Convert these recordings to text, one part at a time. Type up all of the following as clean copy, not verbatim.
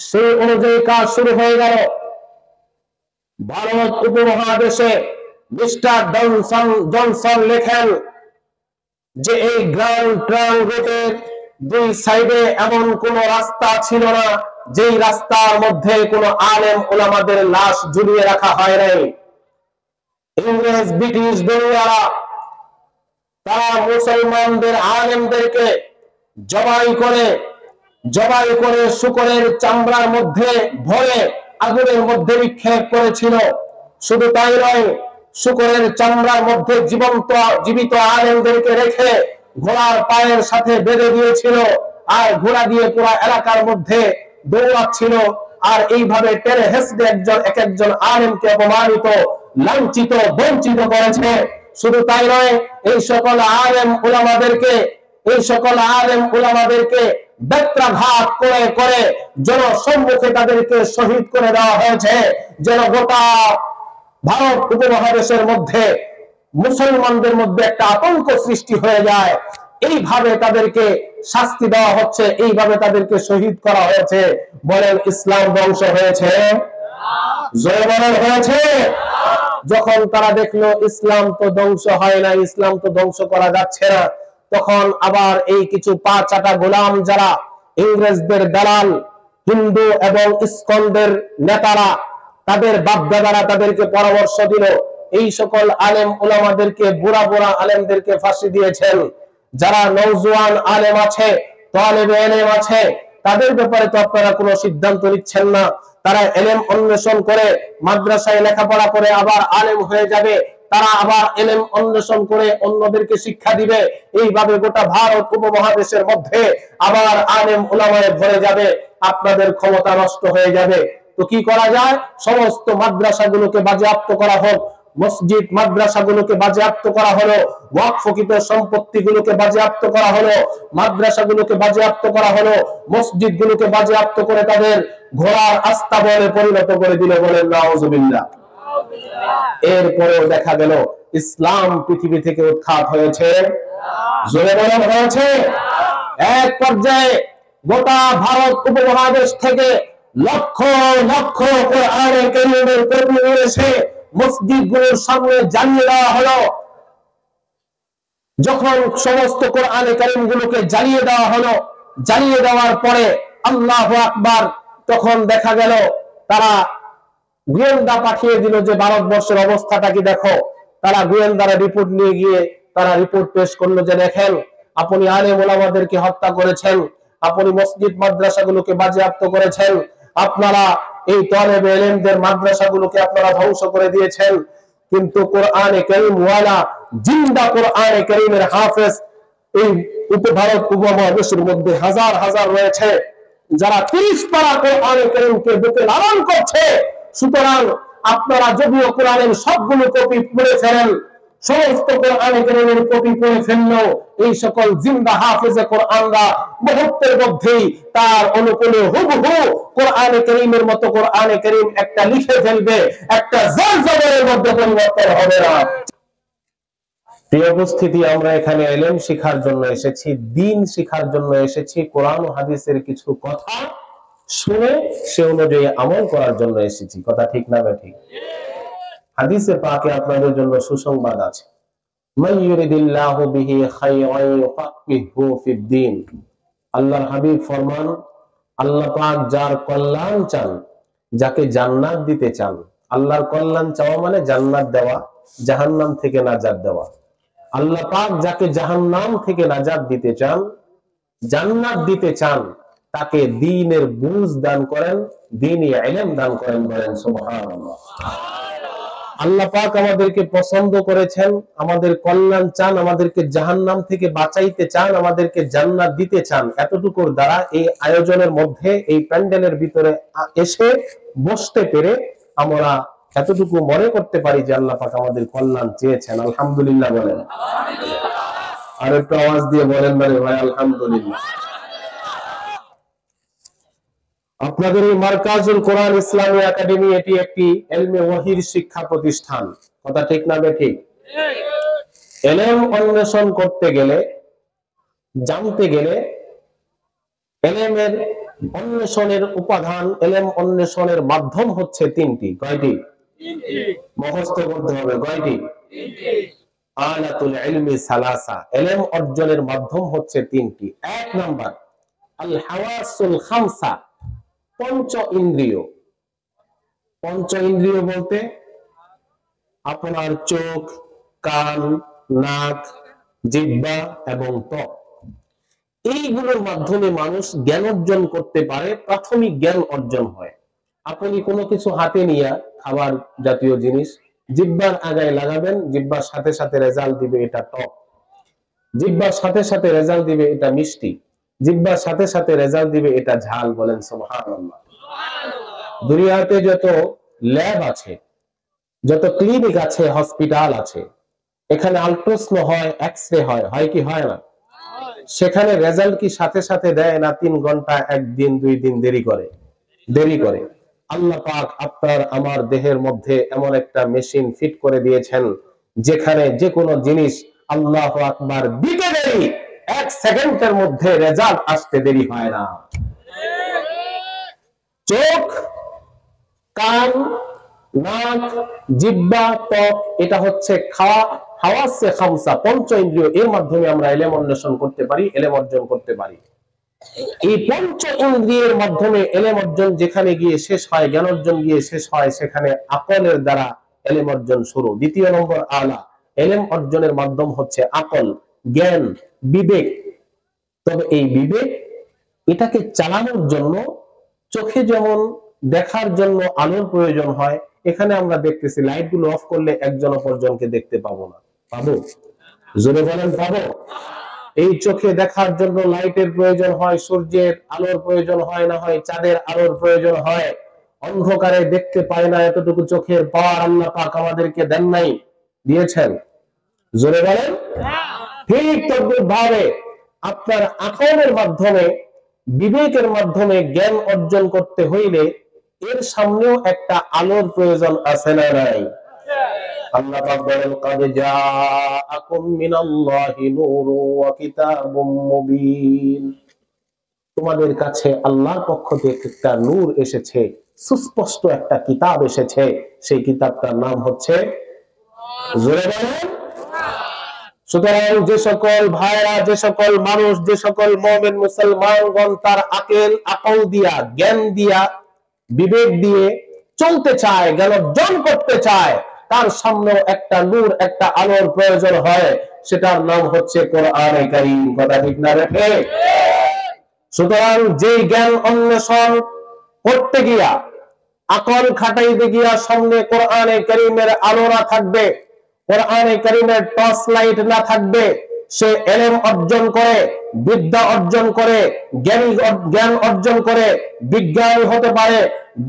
সেই অনুযায়ী কাজ শুরু হয়ে গেল। ভারত উপমহাদেশে মিস্টার জনসন লেখেন যে এই গ্র্যান্ড ট্রাঙ্ক রুটের দুই সাইডে এমন কোন রাস্তা ছিল না যেই রাস্তার মধ্যে কোন আলেম ওলামাদের লাশ ঝুলিয়ে রাখা হয় নাই। ইংরেজ ব্রিটিশ দলীয়রা তারা মুসলমানদের আলেমদেরকে জবাই করে শুকরের চামড়ার মধ্যে ভরে আগুনের মধ্যে নিক্ষেপ করেছিল। শুধু তাই নয়, শুকরের চামড়ার মধ্যে জীবিত আলেমদেরকে রেখে ঘোড়ার পায়ের সাথে বেঁধে দিয়েছিল, আর ঘোড়া দিয়ে পুরো এলাকার মধ্যে দৌড়াচ্ছিল। আর এইভাবে টেনে হেসড়ে এক একজন আলেমকে অপমানিত, লাঞ্ছিত, বঞ্চিত করেছে। শুধু তাই নয়, এই সকল আলেম উলামাদেরকে বেত্রাঘাত করে জনসম্মুখে তাদেরকে শহীদ করে দেওয়া হয়েছে, যেন গোটা ভারত উপমহাদেশের মধ্যে মুসলমানদের মধ্যে একটা আতঙ্ক সৃষ্টি হয়ে যায়। এইভাবে তাদেরকে শাস্তি দেওয়া হচ্ছে, এইভাবে তাদেরকে শহীদ করা হয়েছে। বলেন, ইসলাম ধ্বংস হয়েছে? জোরে বলেন, হয়েছে? যখন তারা দেখলো ইসলাম তো ধ্বংস হয় না, ইসলাম তো ধ্বংস করা যাচ্ছে না, তখন আবার এই কিছু পা চাটা গোলাম যারা ইংরেজদের দালাল, হিন্দু এবং ইসকনের নেতারা, তাদের বাপদাদারা তাদেরকে পরামর্শ দিল, এই সকল আলেম উলামাদেরকে, বুড়া বুড়া আলেমদেরকে ফাঁসি দিয়েছেন। যারা নওজোয়ান আলেম আছে, তালেবে ইলম আছে, তাদের ব্যাপারে তো আপনারা কোনো সিদ্ধান্ত নিচ্ছেন না। তারা ইলম অন্বেষণ করে মাদ্রাসায় লেখাপড়া করে আবার আলেম হয়ে যাবে, তারা আবার ইলম অন্বেষণ করে অন্যদেরকে শিক্ষা দিবে। এইভাবে গোটা ভারত উপমহাদেশের মধ্যে আবার আলেম উলামায়ে ভরে যাবে, আপনাদের ক্ষমতা নষ্ট হয়ে যাবে। তো কি করা যায়? সমস্ত মাদ্রাসাগুলোকে বাজেয়াপ্ত করা হোক, মসজিদ মাদ্রাসাগুলোকে বাজেয়াপ্ত করা হলো, ওয়াকফকৃত সম্পত্তিগুলোকে বাজেয়াপ্ত করা হলো, মাদ্রাসাগুলোকে বাজেয়াপ্ত করা হলো, মসজিদগুলোকে বাজেয়াপ্ত করে তাদের ঘোড়ার আস্তাবলে পরিণত করে দিল। বলেন নাউজুবিল্লাহ। এরপরেও দেখা গেল ইসলাম পৃথিবী থেকে উৎখাত হয়েছে। জোরে বলেন, হয়েছে? এক পর্যায়ে গোটা ভারত উপমহাদেশ থেকে লক্ষ লক্ষ কোরআনে কারীমের কপি এসে মসজিদগুলোর সামনে জ্বালিয়ে দেওয়া হলো। যখন সমস্ত কোরআনে কারীমগুলোকে জ্বালিয়ে দেওয়া হলো, জ্বালিয়ে দেওয়ার পরে আল্লাহু আকবার, তখন দেখা গেল তারা গোয়েন্দা পাঠিয়ে দিল যে ভারতবর্ষের অবস্থাটা কি দেখো। তারা গোয়েন্দারা রিপোর্ট নিয়ে গিয়ে তারা রিপোর্ট পেশ করলো যে দেখেন, আপনি আলেম ওলামাদেরকে হত্যা করেছেন, আপনি মসজিদ মাদ্রাসাগুলোকে বাজেয়াপ্ত করেছেন, আপনারা এই তালেবে ইলমদের মাদ্রাসাগুলোকে আপনারা ধ্বংস করে দিয়েছেন। কিন্তু কোরআনে কারীম ওয়ালা জিন্দা কোরআনে কারীমের হাফেজ এই ভারত উপমহাদেশের মধ্যে হাজার হাজার রয়েছে, যারা 30 পারা কোরআনে কারীমকে বুকে লালন করছে। সুতরাং আপনারা যদিও কোরআনের সবগুলো কপি পড়ে ফেলেন, সমস্ত কোরআনে কারীমের কপি পড়ে ফেললেও এই সকল জিন্দা হাফেজে কোরআনরা মুহূর্তের মধ্যেই তার অনুকূলে হুবহু কোরআনে কারীমের মতো কোরআনে কারীম একটা লিখে ফেলবে, একটা জবরের মধ্যে পরিবর্তন হবে না। প্রিয় উপস্থিতি, আমরা এখানে ইলম শিখার জন্য এসেছি, দ্বীন শিখার জন্য এসেছি, কোরআন ও হাদিসের কিছু কথা শুনে সে অনুযায়ী আমল করার জন্য এসেছি। কথা ঠিক না ঠিক? হাদিসে পাকে আপনাদের জন্য সুসংবাদ আছে, মান ইউরিদিল্লাহু বিহি খায়রান ইউফাক্কিহু ফিদ্দীন। আল্লাহর হাবিব ফরমান, আল্লাহ পাক যার কল্যাণ চান, যাকে জান্নাত দিতে চান, আল্লাহর কল্যাণ চাওয়া মানে জান্নাত দেওয়া, জাহান্নাম থেকে নাজাত দেওয়া। আল্লাহ পাক যাকে জাহান্নাম থেকে নাজাত দিতে চান, জান্নাত দিতে চান, তাকে দ্বীনের বুঝ দান করেন, দ্বীনি ইলম দান করেন। বলেন সুবহানাল্লাহ। আল্লাহ পাক আমাদেরকে পছন্দ করেছেন, আমাদের কল্যাণ চান, আমাদেরকে জাহান্নাম থেকে বাঁচাইতে চান, আমাদেরকে জান্নাত দিতে চান। এতটুকুর দ্বারা এই আয়োজনের মধ্যে, এই প্যান্ডেলের ভিতরে এসে বসতে পেরে আমরা এতটুকু মনে করতে পারি যে আল্লাহ পাক আমাদের কল্যাণ চেয়েছেন। আলহামদুলিল্লাহ বলেন। আর একটু আওয়াজ দিয়ে বলেন ভাই আলহামদুলিল্লাহ। আপনাদের এই মারকাজুল কোরআন ইসলামী একাডেমি, এটি একটি ইলমে ওয়াহির শিক্ষা প্রতিষ্ঠান। কথা ঠিক না ঠিক? ইলম অন্বেষণ করতে গেলে, জানতে গেলে, ইলমের অন্বেষণের উপাদান, ইলম অন্বেষণের মাধ্যম হচ্ছে তিনটি। কয়টি? মুখস্থ করতে হবে। কয়টি? আলাতুল ইলমি সালাসা, ইলম অর্জনের মাধ্যম হচ্ছে তিনটি। এক নাম্বার আল হাওয়াসুল খামসা, পঞ্চ ইন্দ্রিয়। পঞ্চ ইন্দ্রিয় বলতে আপনার চোখ, কান, নাক, জিহ্বা এবং ত্বক, এইগুলোর মাধ্যমে মানুষ জ্ঞান অর্জন করতে পারে, প্রাথমিক জ্ঞান অর্জন হয়। আপনি কোনো কিছু হাতে নিয়ে, খাবার জাতীয় জিনিস জিহ্বার আগায় লাগাবেন, জিহ্বার সাথে সাথে রেজাল্ট দিবে এটা টক, জিহ্বার সাথে সাথে রেজাল্ট দিবে এটা মিষ্টি, জিহ্বার সাথে সাথে রেজাল্ট দিবে এটা ঝাল। বলেন সুবহানাল্লাহ। দুনিয়াতে যত ল্যাব আছে, যত ক্লিনিক আছে, হসপিটাল আছে, এখানে আল্ট্রাসাউন্ড হয়, এক্সরে হয়, হয় কি হয় না? সেখানে রেজাল্ট কি সাথে সাথে দেয় না 3 ঘন্টা, 1 দিন 2 দিন দেরি করে? দেরি করে। আল্লাহ পাক আপনার আমার দেহের মধ্যে এমন একটা মেশিন ফিট করে দিয়েছেন যেখানে যে কোনো জিনিস, আল্লাহু আকবার, দিতে দেরি 1 সেকেন্ডের মধ্যে রেজাল্ট আসতে দেরি হয় না। চোখ, কান, নাক, জিহ্বা, ত্বক, এটা হচ্ছে হাওয়াসে খামসা, পঞ্চ ইন্দ্রিয়। এর মাধ্যমে আমরা ইলম অন্বেষণ করতে পারি, ইলম অর্জন করতে পারি। এই পঞ্চ ইন্দ্রিয়ের মাধ্যমে ইলম অর্জন যেখানে গিয়ে শেষ হয়, জ্ঞান অর্জন গিয়ে শেষ হয়, সেখানে আকলের দ্বারা ইলম অর্জন শুরু। দ্বিতীয় নম্বর আলা, ইলম অর্জনের মাধ্যম হচ্ছে আকল, জ্ঞান, বিবেক। তবে এই বিবেক, এটাকে চালানোর জন্য চোখে যেমন দেখার জন্য আলোর প্রয়োজন হয়, এখানে আমরা দেখতেছি লাইট গুলো অফ করলে একজন অপরজনকে দেখতে পাবো না। পাবো? জোরে বলেন পাবো? এই চোখে দেখার জন্য লাইটের প্রয়োজন হয়, সূর্যের আলোর প্রয়োজন হয়, না হয় চাঁদের আলোর প্রয়োজন হয়। অন্ধকারে দেখতে পায় না, এতটুকু চোখের পাওয়ার আল্লাহ পাক আমাদেরকে দেন নাই? দিয়েছেন। জোরে বলেন। ঠিক তদ্রুপভাবে আপনার আকলের মাধ্যমে, বিবেকের মাধ্যমে জ্ঞান অর্জন করতে হইলে এর সামনেও একটা আলোর প্রয়োজন আছে না নাই? আল্লাহ পাক বলেন কাদ জাআকুম মিনাল্লাহি নূরুন ওয়া কিতাবুম মুবিন, তোমাদের কাছে আল্লাহর পক্ষ থেকে একটা নূর এসেছে, সুস্পষ্ট একটা কিতাব এসেছে। সেই কিতাবটার নাম হচ্ছে, জোরে বলেন। সুতরাং যে সকল ভাইরা, যে সকল মানুষ, যে সকল মুমিন মুসলমানগণ তার আকল দিয়া, জ্ঞান দিয়া, বিবেক দিয়ে চলতে চায়, জ্ঞান অর্জন করতে চায়, তার সামনে একটা নূর, একটা আলোর প্রয়োজন হয়, সেটার নাম হচ্ছে কোরআনে কারীম। কথা ঠিক না রেখে? সুতরাং যে জ্ঞান অন্বেষণ করতে গিয়া, আকল খাটাইতে গিয়া সামনে কোরআনে কারীমের আলো না থাকবে, কোরআনে কারীমের টর্চ লাইট না থাকবে, সে ইলম অর্জন করে, বিদ্যা অর্জন করে, জ্ঞান অর্জন করে, বিজ্ঞানী হতে পারে,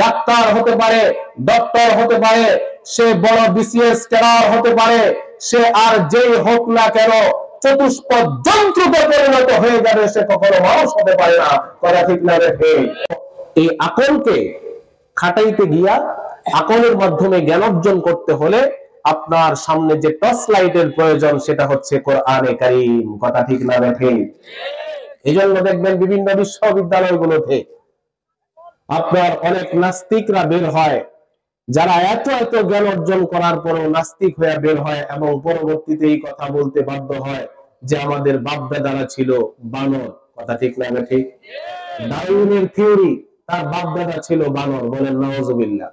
ডাক্তার হতে পারে, ডক্টর হতে পারে, সে বড় বিসিএস ক্যাডার হতে পারে, সে আর যেই হোক না কেন চতুষ্পদ যন্ত্রতে পরিণত হয়ে যাবে, সে কখনো মানুষ হতে পারে না। কথা ঠিক না রেখে? এই আকলকে খাটাইতে গিয়া, আকলের মাধ্যমে জ্ঞান অর্জন করতে হলে আপনার সামনে যে টর্চ লাইটের প্রয়োজন, সেটা হচ্ছে কোরআনে কারীম। কথা ঠিক না রেখে? এই জন্য দেখবেন বিভিন্ন বিশ্ববিদ্যালয়গুলোতে আপনার অনেক নাস্তিকরা বের হয়, যারা এত এত জ্ঞান অর্জন করার পরেও নাস্তিক হয়ে বের হয় এবং পরবর্তীতে এই কথা বলতে বাধ্য হয় যে আমাদের বাপ দাদারা ছিল বানর। কথা ঠিক না ঠিক? ডারউইনের থিওরি, তার বাপ দাদা ছিল বানর। বলেন নাউজুবিল্লাহ।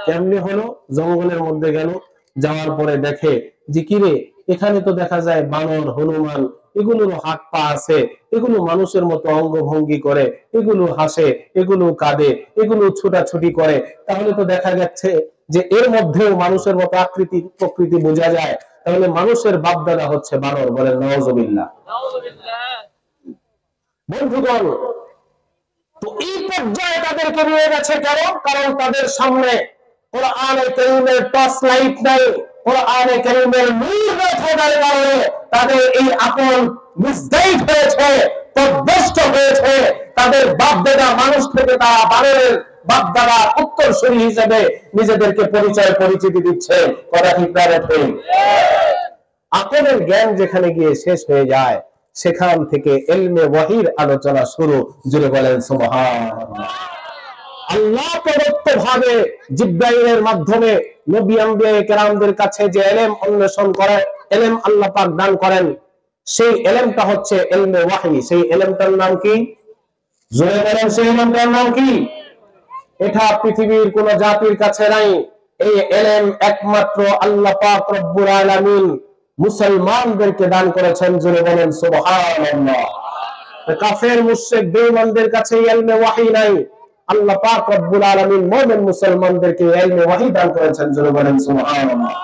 কেমনে হলো? জঙ্গলের মধ্যে গেল, যাওয়ার পরে দেখে যে কিরে, এখানে তো দেখা যায় বানর, হনুমান, এগুলোর হাত পা আছে, এগুলো মানুষের মতো অঙ্গভঙ্গি করে, এগুলো হাসে, এগুলো কাঁদে, এগুলো ছোটাছুটি করে, তাহলে তো দেখা যাচ্ছে যে এর মধ্যেও মানুষের মতো আকৃতি প্রকৃতি বোঝা যায়, তাহলে মানুষের বাপদাদা হচ্ছে বানর। বলেন নাউজুবিল্লাহ। বন্ধুগণ, তো এই পর্যায়ে তাদেরকে নিয়ে গেছে কেন? কারণ তাদের সামনে কোরআনে কারীমের টর্চ লাইট নাই, কোরআনে কারীমের নূর না থাকার কারণে তাদের এই আকল মিসগাইড হয়েছে, পথভ্রষ্ট হয়েছে। তাদের বাপদাদা মানুষ থেকে তারা বানরের বাপদাদা উত্তরসূরি হিসেবে নিজেদেরকে পরিচিতি দিচ্ছে। কথা ঠিক না ঠিক? আকলের জ্ঞান যেখানে গিয়ে শেষ হয়ে যায়, সেখান থেকে ইলমে ওয়াহির আলোচনা শুরু। জুড়ে বলেন সুবহানাল্লাহ। আল্লাহ প্রদত্তভাবে জিবরাইলের মাধ্যমে নবী আম্বিয়া কেরামদের কাছে যে ইলম অন্বেষণ করে, ইলম আল্লাহ পাক দান করেন, সেই ইলমটা হচ্ছে ইলমে ওয়াহি। সেই ইলমটার নাম কি? জোরে বলেন, সেই ইলমটার নাম কি? এটা পৃথিবীর কোন জাতির কাছে নাই। এই ইলম একমাত্র আল্লাহ পাক রব্বুল আলামিন মুসলমানদেরকে দান করেছেন। জোরে বলেন সুবহানাল্লাহ। কাফের মুশরিক বেঈমানদের কাছে ইলমে ওয়াহি নাই। আল্লাহ পাক রব্বুল আলামিন মুমিন মুসলমানদেরকে ইলমে ওয়াহি দান করেছেন। জোরে বলেন সুবহানাল্লাহ।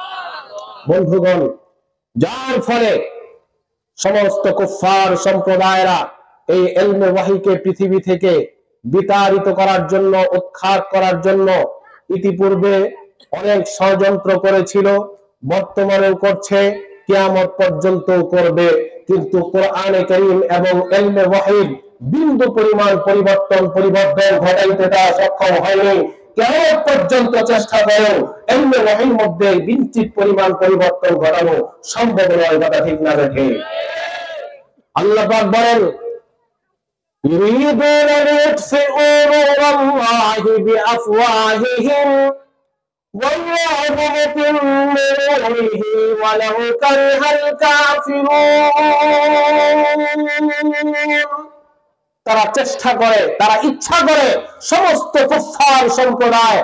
বন্ধুগণ, যার ফলে সমস্ত কুফফার সম্প্রদায়রা এই ইলমে ওয়াহিকে পৃথিবী থেকে বিতাড়িত করার জন্য, উৎখাত করার জন্য ইতিপূর্বে অনেক ষড়যন্ত্র করেছিল, বর্তমানেও করছে, কিয়ামত পর্যন্ত করবে। কিন্তু কোরআনে কারীম এবং ইলমে ওয়াহির বিন্দু পরিমাণ পরিবর্তন ঘটাইতে তা সক্ষম হয়নি। কিয়ামত পর্যন্ত চেষ্টা করেও ইলমে ওয়াহির মধ্যে বিন্দু পরিমাণ পরিবর্তন ঘটানো সম্ভব নয়। কথা ঠিক না বেঠিক? আল্লাহ পাক বলেন, يريدون ليطفئوا نور الله بأفواههم والله متم نوره ولو كره الكافرون। তারা চেষ্টা করে, তারা ইচ্ছা করে সমস্ত কুফফার সম্প্রদায়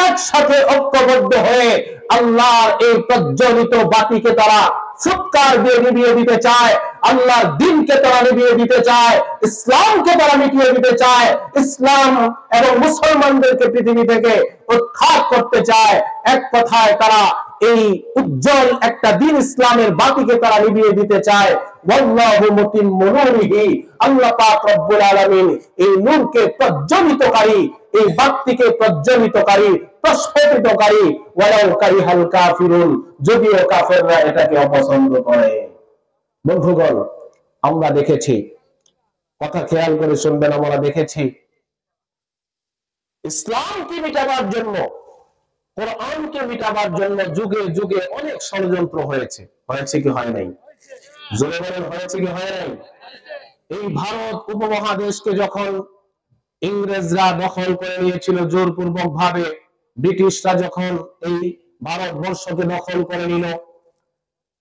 একসাথে ঐক্যবদ্ধ হয়ে আল্লাহর এই প্রজ্বলিত বাতিকে তারা ফুৎকার দিয়ে নিভিয়ে দিতে চায়, আল্লাহর দ্বীনকে তারা নিভিয়ে দিতে চায়, ইসলামকে তারা মিটিয়ে দিতে চায়, ইসলাম এবং মুসলমানদেরকে পৃথিবী থেকে উৎখাত করতে চায়। এক কথায় তারা এই উজ্জ্বল একটা দ্বীন ইসলামের বাতিকে তারা নিভিয়ে দিতে চায়। ওয়াল্লাহু মুতিম্মু নূরিহি, আল্লাহ পাক রব্বুল আলামিন এই নূরকে প্রজ্বলিতকারী, এই বাতিকে প্রজ্বলিতকারী, প্রস্ফুটিতকারী। ওয়ালাউ কারিহাল কাফিরুন, যদিও কাফেররা এটাকে অপছন্দ করে। বন্ধুগণ, আমরা দেখেছি, কথা খেয়াল করে শুনবেন, আমরা দেখেছি ইসলামকে মিটাবার জন্য, কোরআনকে মিটাবার জন্য যুগে যুগে অনেক ষড়যন্ত্র হয়েছে। হয়েছে কি হয় নাই? জোরে বলেন, হয়েছে কি হয় নাই? এই ভারত উপমহাদেশকে যখন ইংরেজরা দখল করে নিয়েছিল জোরপূর্বক ভাবে, ব্রিটিশরা যখন এই ভারতবর্ষকে দখল করে নিল,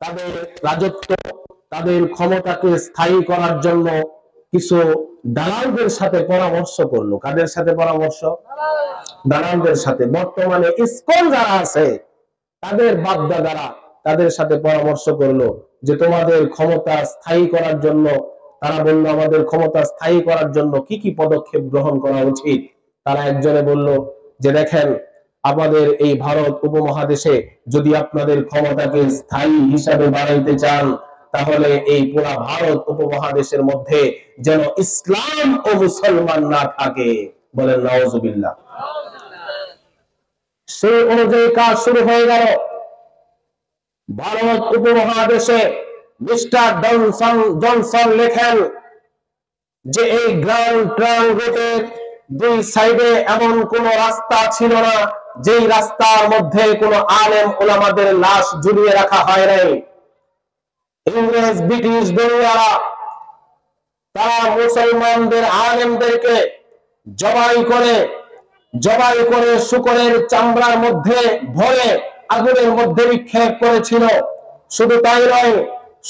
তাদের রাজত্ব, তাদের ক্ষমতাকে স্থায়ী করার জন্য কিছু দালালদের সাথে পরামর্শ করলো। কাদের সাথে পরামর্শ? দালালদের সাথে। বর্তমানে ইসকন যারা আছে, তাদের বাপদাদারা তাদের সাথে পরামর্শ করলো যে তোমাদের ক্ষমতা স্থায়ী করার জন্য, তারা বলল আমাদের ক্ষমতা স্থায়ী করার জন্য কি কি পদক্ষেপ গ্রহণ করা উচিত। তারা একজনে বলল যে দেখেন, আমাদের এই ভারত উপমহাদেশে যদি আপনাদের ক্ষমতাকে স্থায়ী হিসাবে বাড়াইতে চান, তাহলে এই পুরা ভারত উপমহাদেশের মধ্যে যেন ইসলাম ও মুসলমান না থাকে। বলেন নাউজুবিল্লাহ। সেই অনুযায়ী কাজ শুরু হয়ে গেল। ভারত উপমহাদেশে মিস্টার জনসন লেখেন যে এই গ্র্যান্ড ট্রাঙ্ক রোডের দুই সাইডে এমন কোন রাস্তা ছিল না যেই রাস্তার মধ্যে কোন আলেম ওলামাদের লাশ ঝুলিয়ে রাখা হয় নাই। ইংরেজ ব্রিটিশ দলীয়রা তারা মুসলমানদের আলেমদেরকে জবাই করে শূকরের চামড়ার মধ্যে ভরে আগুনের মধ্যে নিক্ষেপ করেছিল। শুধু তাই নয়,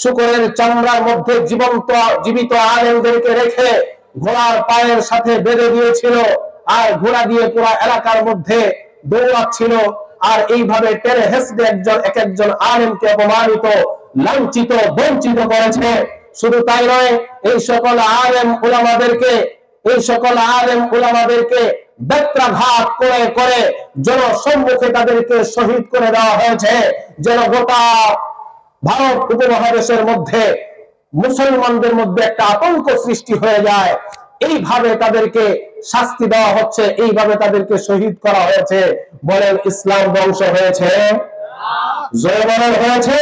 শূকরের চামড়ার মধ্যে জীবিত আলেমদেরকে রেখে ঘোড়ার পায়ের সাথে বেঁধে দিয়েছিল, আর ঘোড়া দিয়ে পুরো এলাকার মধ্যে দৌড়াচ্ছিল। আর এইভাবে টেনে হেসড়ে এক একজন আলেমকে অপমানিত, লাঞ্ছিত, বঞ্চিত করেছে। শুধু তাই নয়, এই সকল আলেম উলামাদেরকে বেত্রাঘাত করে জনসম্মুখে তাদেরকে শহীদ করে দেওয়া হয়েছে, যেন গোটা ভারত উপমহাদেশের মধ্যে মুসলমানদের মধ্যে একটা আতঙ্ক সৃষ্টি হয়ে যায়। এইভাবে তাদেরকে শাস্তি দেওয়া হচ্ছে, এইভাবে তাদেরকে শহীদ করা হয়েছে। বলেন ইসলাম ধ্বংস হয়েছে? জয় বলেন হয়েছে?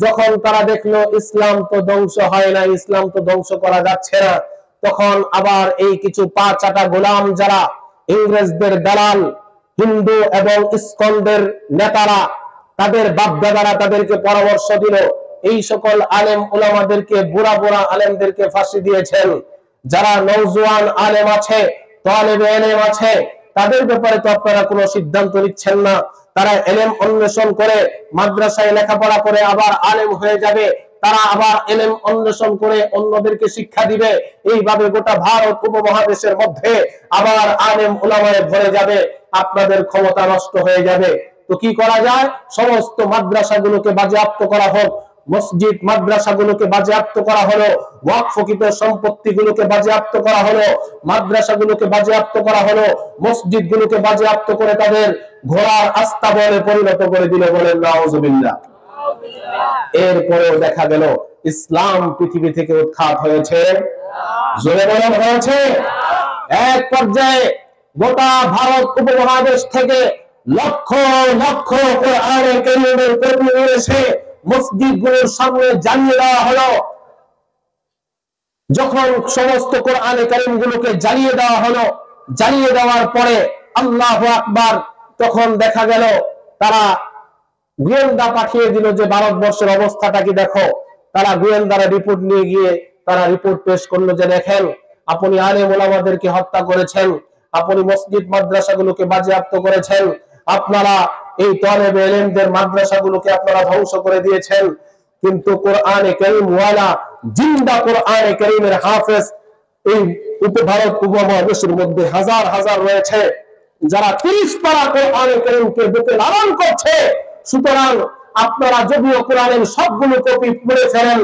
যখন তারা দেখলো ইসলাম তো ধ্বংস হয় না, ইসলাম তো ধ্বংস করা যাচ্ছে না, তখন আবার এই কিছু পা চাটা গোলাম যারা ইংরেজদের দালাল, হিন্দু এবং ইসকনদের নেতারা, তাদের বাপদাদারা তাদেরকে পরামর্শ দিল এই সকল আলেম উলামাদেরকে, বুড়া বুড়া আলেমদেরকে ফাঁসি দিয়েছেন। যারা নওজোয়ান আলেম আছে, তালেবে ইলম আছে, তাদের ব্যাপারে তো আপনারা কোনো সিদ্ধান্ত নিচ্ছেন না। তারা ইলম অন্বেষণ করে মাদ্রাসায় লেখাপড়া করে আবার আলেম হয়ে যাবে, তারা আবার ইলম অন্বেষণ করে অন্যদেরকে শিক্ষা দিবে। এইভাবে গোটা ভারত উপমহাদেশের মধ্যে আবার আলেম উলামায়ে ভরে যাবে, আপনাদের ক্ষমতা নষ্ট হয়ে যাবে। তো কি করা যায়? সমস্ত মাদ্রাসাগুলোকে বাজেয়াপ্ত করা হোক, মসজিদ মাদ্রাসাগুলোকে বাজেয়াপ্ত করা হলো, ওয়াকফকৃত সম্পত্তিগুলোকে বাজেয়াপ্ত করা হলো, মাদ্রাসাগুলোকে বাজেয়াপ্ত করা হলো, মসজিদগুলোকে বাজেয়াপ্ত করে তাদের ঘোড়ার আস্তাবলে পরিণত করে দিল। বলেন নাউজুবিল্লাহ। এরপরেও দেখা গেল ইসলাম পৃথিবী থেকে উৎখাত হয়েছে, জোরে বলেন হয়েছে। এক পর্যায়ে গোটা ভারত উপমহাদেশ থেকে লক্ষ লক্ষ কোরআনে কারীমের কপি এসে মসজিদগুলোর সামনে জ্বালিয়ে দেওয়া হলো। যখন সমস্ত কোরআনে কারীমগুলোকে জ্বালিয়ে দেওয়া হলো, জ্বালিয়ে দেওয়ার পরে আল্লাহু আকবার, তখন দেখা গেল তারা গোয়েন্দা পাঠিয়ে দিল যে ভারতবর্ষের অবস্থাটা কি দেখো। তারা গোয়েন্দারা রিপোর্ট নিয়ে গিয়ে তারা রিপোর্ট পেশ করলো যে দেখেন, আপনি আলেম ওলামাদেরকে হত্যা করেছেন, আপনি মসজিদ মাদ্রাসাগুলোকে বাজেয়াপ্ত করেছেন, আপনারা এই তালেবে ইলমদের মাদ্রাসাগুলোকে আপনারা ধ্বংস করে দিয়েছেন। কিন্তু কোরআনে কারীম ওয়ালা জিন্দা কোরআনে কারীমের হাফেজ এই ভারত উপমহাদেশের মধ্যে হাজার হাজার রয়েছে, যারা 30 পারা কোরআনে কারীমকে বুকে লালন করছে। সুতরাং আপনারা যদিও কোরআনের সবগুলো কপি পড়ে ফেলেন,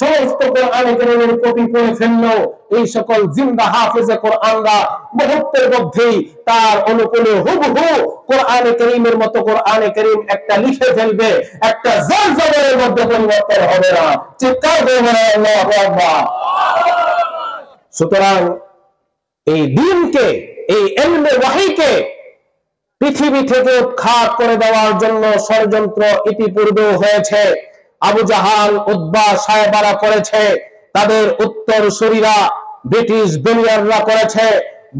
সমস্ত কোরআনে কারীমের কপি পড়ে ফেললেও এই সকল জিন্দা হাফেজে কোরআনরা মুহূর্তের মধ্যেই তার অনুকূলে হুবহু কোরআনে কারীমের মতো কোরআনে কারীম একটা লিখে ফেলবে, একটা জলজলের মধ্যে পরিবর্তন হবে না। চিৎকার করে বলেন আল্লাহু আকবার। সুতরাং এই দ্বীনকে, এই ইলমে ওয়াহীকে পৃথিবী থেকে উৎখাত করে দেওয়ার জন্য ষড়যন্ত্র ইতিপূর্বেও হয়েছে। আবু জাহাল, উতবা, সায়বারা করেছে, তাদের উত্তরসূরিরা ব্রিটিশ বেনিয়াররা করেছে,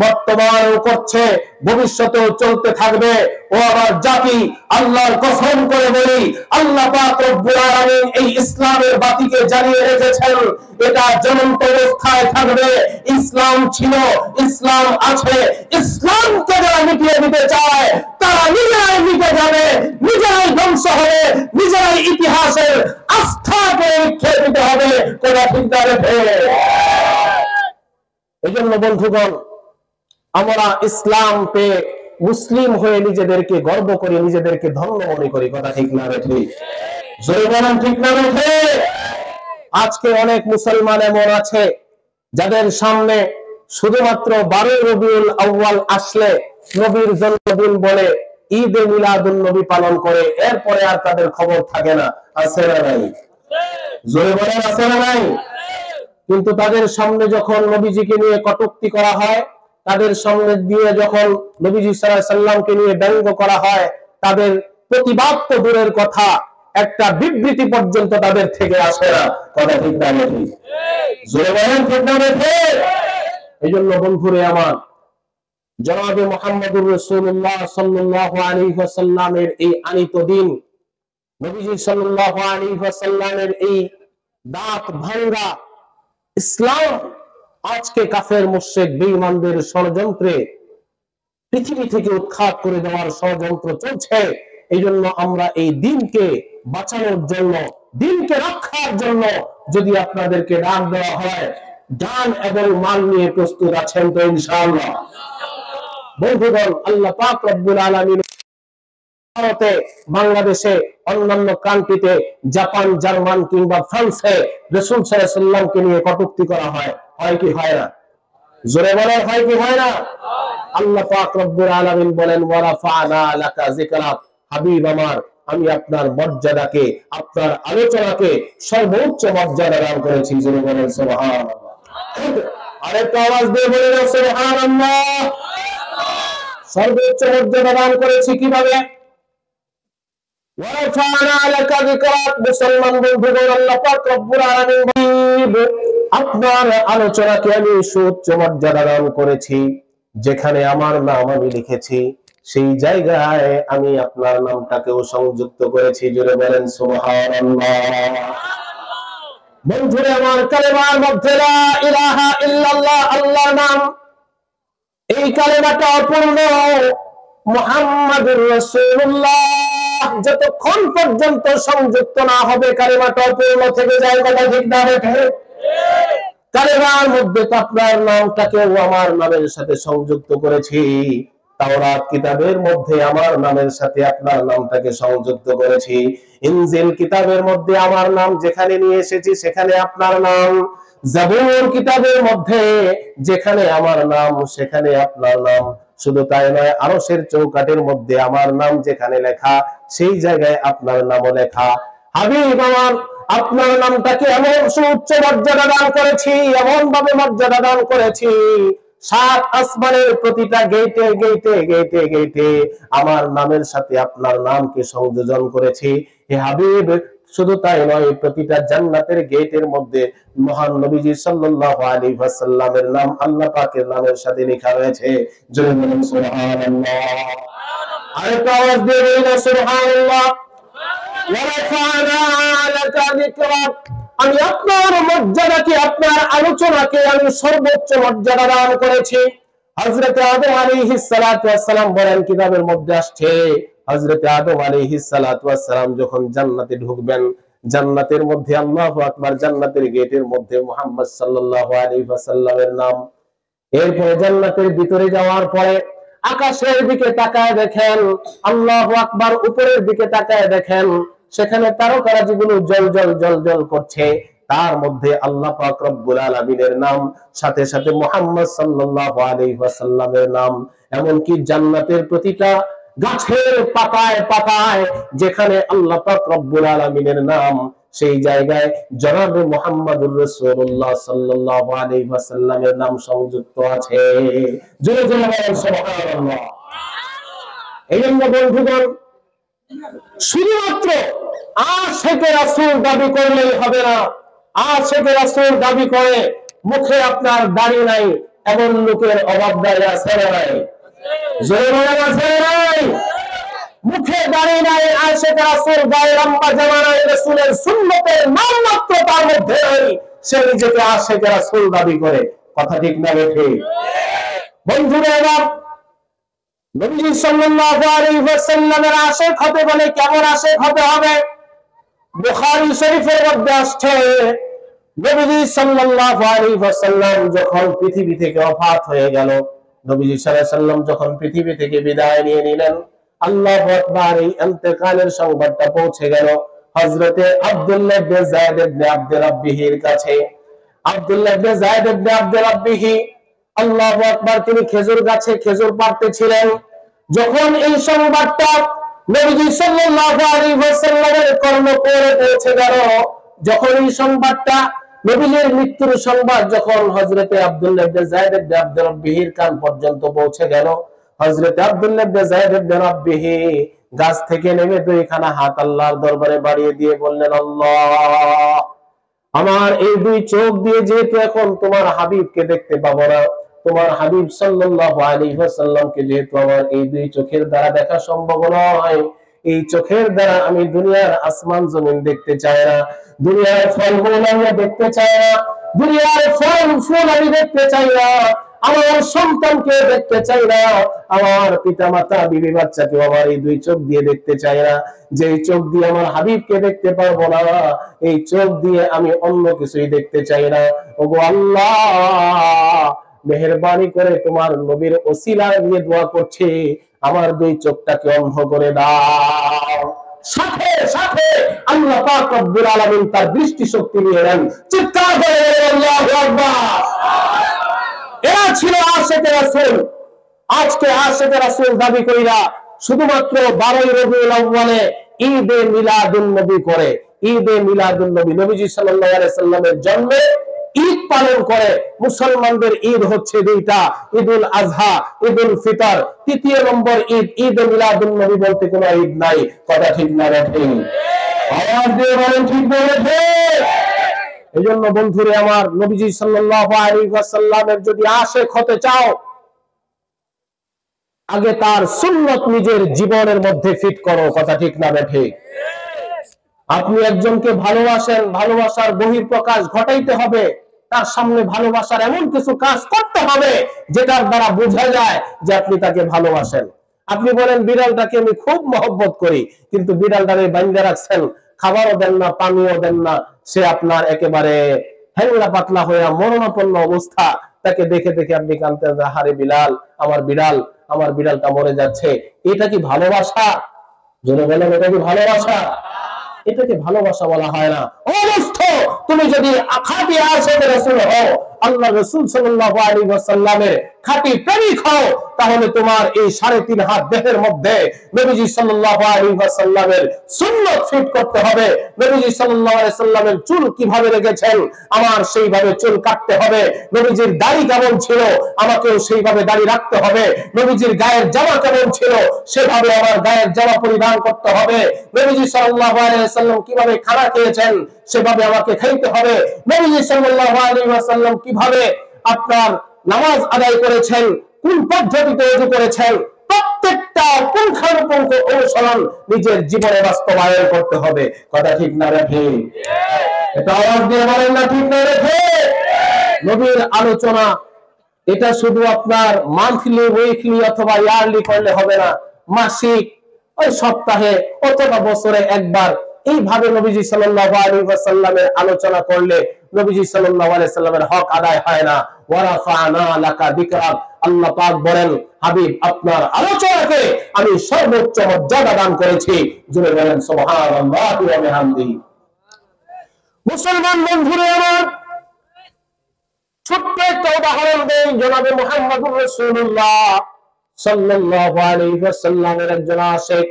বর্তমানেও করছে, ভবিষ্যতেও চলতে থাকবে। ও আমার জাতি, আল্লাহর কসম করে বলি, আল্লাহ পাক রব্বুল আলামিন এই ইসলামের বাতিকে জ্বালিয়ে রেখেছেন, এটা জ্বলন্ত অবস্থায় থাকবে। ইসলাম ছিল, ইসলাম আছে। ইসলামকে যারা মিটিয়ে দিতে চায় তারা নিজেরাই মিটে যাবে, নিজেরাই ধ্বংস হবে, নিজেরাই ইতিহাসের আস্থাকে নিক্ষেপ দিতে হবে। কোথা চিন্তা রেখে এই জন্য বন্ধুগণ, আমরা ইসলাম পেয়ে মুসলিম হয়ে নিজেদেরকে গর্ব করি, নিজেদেরকে ধন্য মনে করি। কথা ঠিক না বেঠি? জোরে বলেন ঠিক না বেঠি? আজকে অনেক মুসলমান এমন আছে যাদের সামনে শুধুমাত্র 12 রবিউল আউয়াল আসলে নবীর জন্মদিন বলে ঈদে মিলাদুন নবী পালন করে, এরপরে আর তাদের খবর থাকে না। আছে না নাই? জোরে বলেন আছে না নাই? কিন্তু তাদের সামনে যখন নবীজিকে নিয়ে কটূক্তি করা হয়, তাদের সামনে দিয়ে যখন নবীজি সাল্লাল্লাহু আলাইহি সাল্লামকে নিয়ে ব্যঙ্গ করা হয়, তাদের প্রতিবাদ তো দূরের কথা, একটা বিবৃতি পর্যন্ত তাদের থেকে আসে না। কথা ঠিক না বেঠি? জোরে বলেন ঠিক না বেঠি? এই জন্য বন্ধুরে আমার, জনাবে মুহাম্মদুর রাসূলুল্লাহ সাল্লাল্লাহু আলাইহি ওয়াসাল্লামের এই আনিত দিন, নবীজি সাল্লাল্লাহু আলাইহি ওয়াসাল্লামের এই দাঁত ভাঙা ইসলাম আজকে কাফের মুশরিক বেঈমানদের ষড়যন্ত্রে পৃথিবী থেকে উৎখাত করে দেওয়ার ষড়যন্ত্র চলছে। এই জন্য আমরা এই দিনকে বাঁচানোর জন্য, দিনকে রক্ষার জন্য যদি আপনাদেরকে ডাক দেওয়া হয়, জান এবং মাল নিয়ে প্রস্তুত আছেন তো ইনশাআল্লাহ? বন্ধুগণ, আল্লাহ পাক রব্বুল আলামিন ভারতে, বাংলাদেশে, অন্যান্য কান্ট্রিতে, জাপান, জার্মান কিংবা ফ্রান্সে রাসূল সাল্লাল্লাহু আলাইহি ওয়াসাল্লামকে নিয়ে কটূক্তি করা হয়। হয় কি হয় না? জোরে বলেন হয় কি হয় না? আল্লাহ পাক রব্বুল আলামিন বলেন, ওয়া রাফা'না লাকা যিকরাক, হাবিব আমার, আমি আপনার মর্যাদাকে, আপনার আলোচনাকে সর্বোচ্চ মর্যাদা দান করেছি। জোরে বলেন সুবহানাল্লাহ। আরেকটা আওয়াজ দিয়ে বলেন সুবহানাল্লাহ। সর্বোচ্চ মর্যাদা দান করেছি কিভাবে? ওয়া রাফা'না লাকা যিকরাক, মুসলমান বন্ধুগণ, আল্লাহ পাক রব্বুল আলামিন আপনার আলোচনাকে আমি সুউচ্চ মর্যাদা দান করেছি। যেখানে আমার নাম আমি লিখেছি, সেই জায়গায় আমি আপনার নামটাকেও সংযুক্ত করেছি। জোরে বলেন সুবহানাল্লাহ। বন্ধুরে আমার, কালেমার মধ্যে লা ইলাহা ইল্লাল্লাহ, আল্লাহর নাম, এই কালেমাটা অপূর্ণ। মুহাম্মাদুর রাসূলুল্লাহ যতক্ষণ পর্যন্ত সংযুক্ত না হবে কালেমাটা অপূর্ণ থেকে যায়। কথা ঠিক না বেঠে? কালেমার মধ্যে তো আপনার নামটাকে আমার নামের সাথে সংযুক্ত করেছি, তাওরাত কিতাবের মধ্যে আমার নামের সাথে আপনার নামটাকে সংযুক্ত করেছি, ইনজিল কিতাবের মধ্যে আমার নাম যেখানে নিয়ে এসেছি সেখানে আপনার নাম, জাবুর কিতাবের মধ্যে যেখানে আমার নাম সেখানে আপনার নাম। শুধু তাই নয়, আরশের চৌকাঠের মধ্যে আমার নাম যেখানে লেখা সেই জায়গায় আপনার নামও লেখা। হাবিব আমার, আপনার নামটাকে এমন সুউচ্চ মর্যাদা দান করেছি, এমন ভাবে মর্যাদা দান করেছি, সাত আসমানের প্রতিটা গেটে গেটে গেটে গেটে আমার নামের সাথে আপনার নামকে সংযোজন করেছি। হে হাবিব, শুধু তাই নয়, প্রতিটা জান্নাতের গেটের মধ্যে মহান নবীজি সাল্লাল্লাহু আলাইহি ওয়াসাল্লামের নাম আল্লাহ পাকের নামের সাথে লেখা রয়েছে। জোরে বলুন সুবহানাল্লাহ। আরেকটা আওয়াজ দিয়ে বলুন সুবহানাল্লাহ। আমি আপনার মর্যাদাকে, আপনার আলোচনাকে আমি সর্বোচ্চ মর্যাদা দান করেছি। হযরত আদম আলাইহিস সালাতু ওয়াস সালাম বলেন, কিতাবের মধ্যে আসছে, হযরত আদম আলাইহিস সালাতু ওয়াস সালাম যখন জান্নাতে ঢুকবেন, জান্নাতের মধ্যে আল্লাহু আকবার, জান্নাতের গেটের মধ্যে মুহাম্মদ সাল্লাল্লাহু আলাইহি ওয়াসাল্লামের নাম। এরপরে জান্নাতের ভিতরে যাওয়ার পরে আকাশের দিকে তাকায় দেখেন, আল্লাহু আকবার, উপরের দিকে তাকায় দেখেন, সেখানে তারকারাজিগুলো জল জল জল জল করছে, তার মধ্যে আল্লাহ পাক রব্বুল আলামিনের নাম, সাথে সাথে মুহাম্মদ সাল্লাল্লাহু আলাইহি ওয়াসাল্লামের নাম। এমনকি জান্নাতের প্রতিটা গাছের পাতায় পাতায় যেখানে আল্লাহ পাক রব্বুল আলামিনের নাম, সেই জায়গায় জনাবে মুহাম্মদুর রাসূলুল্লাহ সাল্লাল্লাহু আলাইহি ওয়াসাল্লামের নাম সংযুক্ত আছে। জোরে জোরে বলেন সুবহানাল্লাহ। এইজন্য বন্ধুগণ, শুধুমাত্র আশিকে রাসূল দাবি করলেই হবে না। আশিকে রাসূল দাবি করে মুখে আপনার দাড়ি নাই এমন লোকের অভাব আছে না নাই? জোরে বলেন আছে না নাই? মুখে দাড়ি নাই, আশিক রাসূল গায়ে লম্বা জামা নাই, রাসূলের সুন্নতের নাম মাত্র তার মধ্যে নাই, সে নিজেকে আশিক রাসূল দাবি করে। কথা ঠিক না বেঠে? বন্ধুরা, এবার নবী সাল্লাল্লাহু আলাইহি ওয়াসাল্লামের আশিক হতে বলে কেমন আশিক হতে হবে? বুখারী শরীফের মধ্যে আসছে, নবী সাল্লাল্লাহু আলাইহি ওয়াসাল্লাম যখন পৃথিবী থেকে ওফাত হয়ে গেল, নবী সাল্লাল্লাহু আলাইহি ওয়াসাল্লাম যখন পৃথিবী থেকে বিদায় নিয়ে নিলেন, আল্লাহু আকবার, এই ইন্তেকালের সংবাদটা পৌঁছে গেল হযরতে আব্দুল্লাহ ইবনে যায়েদ ইবনে আব্দুর রাব্বিহির কাছে। আব্দুল্লাহ ইবনে যায়েদ ইবনে আব্দুর রাব্বিহি, আল্লাহু আকবার, তিনি খেজুর গাছে খেজুর পাড়তেছিলেন। যখন এই সংবাদটা নবী সাল্লাল্লাহু আলাইহি ওয়াসাল্লামের কর্ণকুহরে পৌঁছে গেল, যখন এই সংবাদটা, নবীর মৃত্যুর সংবাদ যখন হযরতে আব্দুল্লাহ ইবনে যায়েদ ইবনে আব্দুর রাব্বিহির কান পর্যন্ত পৌঁছে গেল, হযরতে আব্দুল্লাহ ইবনে যায়েদ ইবনে রাব্বিহি গাছ থেকে নেমে দুইখানা হাত আল্লাহর দরবারে বাড়িয়ে দিয়ে বললেন, আল্লাহ, আমার এই দুই চোখ দিয়ে যেহেতু এখন তোমার হাবিবকে দেখতে পাবো না, তোমার হাবিব সাল্লাল্লাহু আলাইহি ওয়াসাল্লামকে যেহেতু আমার এই দুই চোখের দ্বারা দেখা সম্ভব নয়, এই চোখের দ্বারা আমি দুনিয়ার আসমান জমিন দেখতে চাই না, দুনিয়ার ফলমূল আমি দেখতে চাই না, দুনিয়ার ফল ফুল আমি দেখতে চাই না, আমার সন্তানকে দেখতে চাই না, আমার পিতামাতা বিবি বাচ্চাকে আমার এই দুই চোখ দিয়ে দেখতে চাই না। যে চোখ দিয়ে আমার হাবিবকে দেখতে পারবো না, এই চোখ দিয়ে আমি অন্য কিছুই দেখতে চাই না। ওগো আল্লাহ, মেহেরবানি করে তোমার নবীর ওসিলা নিয়ে দোয়া করছি, আমার দুই চোখটাকে অন্ধ করে দাও। সাথে সাথে আল্লাহ পাক রব্বুল আলামিন তার দৃষ্টি শক্তি নিয়ে নেন। চিৎকার করে আল্লাহু আকবার। এরা ছিল আশিকে রাসূল। আজকে আশিকে রাসূল দাবি কইরা শুধুমাত্র 12 রবিউল আউয়ালে ঈদে মিলাদুন নবী করে, ঈদে মিলাদুন নবী, নবীজি সাল্লাল্লাহু আলাইহি সাল্লামের জন্মে ঈদ পালন করে। মুসলমানদের ঈদ হচ্ছে দুইটা, ঈদুল আজহা, ঈদুল ফিতর। তৃতীয় নম্বর ঈদ ঈদে মিলাদুন নবী বলতে কোনো ঈদ নাই। কথা ঠিক না ঠিক? আওয়াজ দিয়ে বলেন ঠিক না ঠিক? এইজন্য বন্ধুরে আমার, নবীজি সাল্লাল্লাহু আলাইহি ওয়াসাল্লামের যদি আশিক হতে চাও, আগে তার সুন্নত নিজের জীবনের মধ্যে ফিট করো। কথা ঠিক না ঠিক? আপনি একজনকে ভালোবাসেন, ভালোবাসার বহিঃপ্রকাশ ঘটাইতে হবে, তার সামনে ভালোবাসার এমন কিছু কাজ করতে হবে যেটার দ্বারা বোঝা যায় যে আপনি তাকে ভালোবাসেন। আপনি বলেন বিড়ালটাকে আমি খুব মহব্বত করি, কিন্তু বিড়ালটাকে বাইন্ধে রাখছেন, খাবারও দেন না, পানিও দেন না, সে আপনার একেবারে হ্যাংলা পাতলা হয়ে মরণাপন্ন অবস্থা, তাকে দেখে দেখে আপনি কাঁদতেন, হারে বিলাল, আমার বিড়াল, আমার বিড়ালটা মরে যাচ্ছে। এটা কি ভালোবাসা? জোরে বলেন, এটা কি ভালোবাসা? এটাকে ভালোবাসা বলা হয় না। অবস্থ তুমি যদি খাঁটি আশিকে রাসূল হও, আল্লাহ রাসূল সাল্লাল্লাহু আলাইহি ওয়াসাল্লামের খাঁটি প্রেমিক হও, তাহলে তোমার এই 3.5 হাত দেহের মধ্যে নবীজি সাল্লাল্লাহু আলাইহি ওয়াসাল্লামের সুন্নাত ফিট করতে হবে। নবীজি সাল্লাল্লাহু আলাইহি ওয়াসাল্লামের চুল কিভাবে রেখেছেন আমার সেইভাবে চুল কাটতে হবে। নবীজির দাড়ি কেমন ছিল আমাকেও সেইভাবে দাড়ি রাখতে হবে। নবীজির গায়ের জামা কেমন ছিল সেভাবে আমার গায়ের জামা পরিধান করতে হবে। নবীজি সাল্লাল্লাহু আলাইহি ওয়াসাল্লাম কিভাবে খানা খেয়েছেন সেভাবে আমাকে খাইতে হবে। নবীজি সাল্লাল্লাহু আলাইহি ওয়াসাল্লাম কিভাবে আপনার নামাজ আদায় করেছেন, কোন পদ্ধতিতে ওযু করেছেন, প্রত্যেকটা পুঙ্খানুপুঙ্খ অনুসরণ নিজের জীবনে বাস্তবায়ন করতে হবে। কথা ঠিক না রেখে এটা আওয়াজ দিয়ে বলেন না ঠিক না রেখে। নবীর আলোচনা এটা শুধু আপনার মান্থলি, উইকলি অথবা ইয়ারলি করলে হবে না, মাসিক, ওই সপ্তাহে অথবা বছরে একবার এইভাবে নবীজি সাল্লাল্লাহু আলাইহি ওয়াসাল্লামের আলোচনা করলে নবীজি সাল্লাল্লাহু আলাইহি ওয়াসাল্লামের হক আদায় হয় না। ওয়া রাফা'না লাকা যিকরাক, আল্লাহ পাক বলেন, হাবিব আপনার আলোচনাকে আমি সর্বোচ্চ মর্যাদা দান করেছি। জোরে বলেন সুবহানাল্লাহি ওয়া বিহামদিহি। মুসলমান বন্ধুরা আমার, ছোট্ট একটা উদাহরণ দেই। জনাবে মুহাম্মদুর রাসূলুল্লাহ সাল্লাল্লাহু আলাইহি ওয়াসাল্লামের একজন আশিক